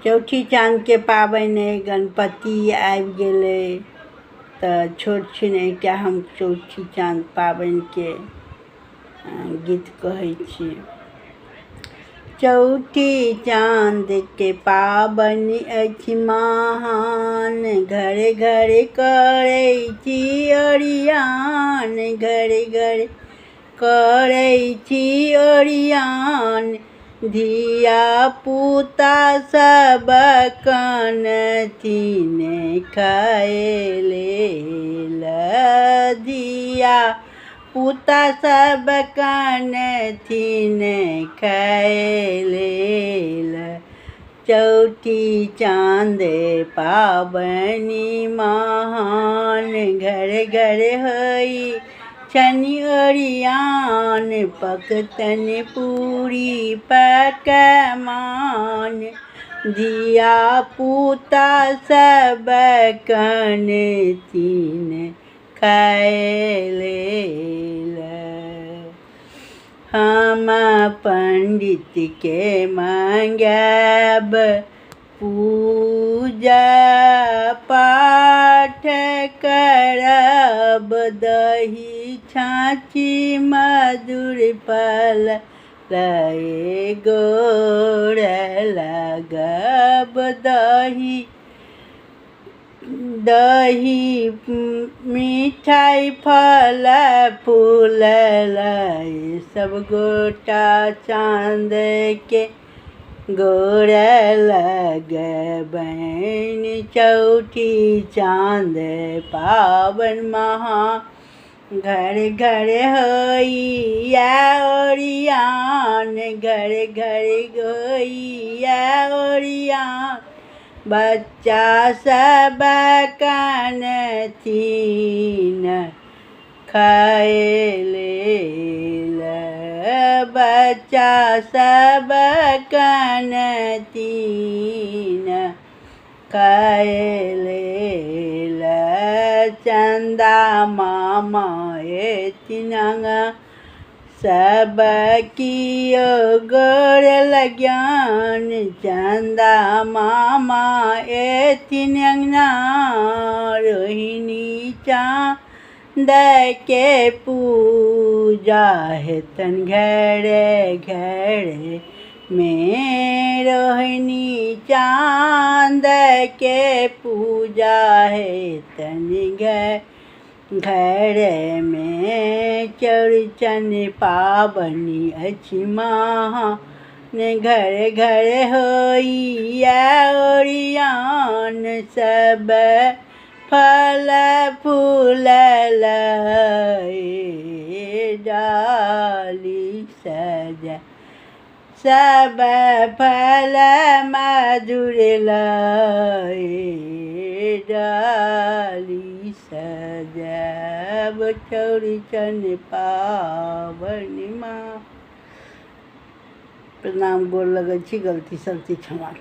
चौठी चाँद के पाबनि गणपति आबि गेलै तऽ छोट छिनैटा हम चौठी चाँद पाबनिके गीत कहै छी। चौठी चाँद के पाबनि अछि महान, घरे घरे करै छी ओरियान, घरे घरे करै छी ओरियान। धिया पुता सब कनथिन खाए लेल, धिया पुता सब कनथिन खाए लेल। चौठी चाँद पाबनि महान, घरे घरे होइ छनि ओरियान, पकतन पूरी पकमान। धिया पुता सब कनथिन खाए लेल। हम पंडित के मंगाएब पूजा पाठ करब, दही छाँची मधुर फल लए गोर लगब। दही मिठाई फल फूल लए सब गोटा चाँद के गोर लगबनि। चौठी चाँद पाबनि महान, घरे घरे होइया ओरियान, घरे घरे होइया ओरियान। बच्चा सब कनथिन खाए लेल, बच्चा सब कनथिन खाए लेल। चंदा मामा एथिन अंगना, सब कियो गोर लगियन। चंदा मामा एथिन अंगना, रोहिणी चाँद के पूजा हेतन घरे घरे में। रोहिणी चाँद के पूजा हेतन घरे में। चौड़चन पाबनि अछि महान, घरे घरे होइया ओरियान। सब फल फूल लए डाली सजा, सब फल मधुर लए डाली सजाब। चौड़चन पाबनि माँ। प्रणाम, गोर लगै छी, गलती सलती क्षमा कर।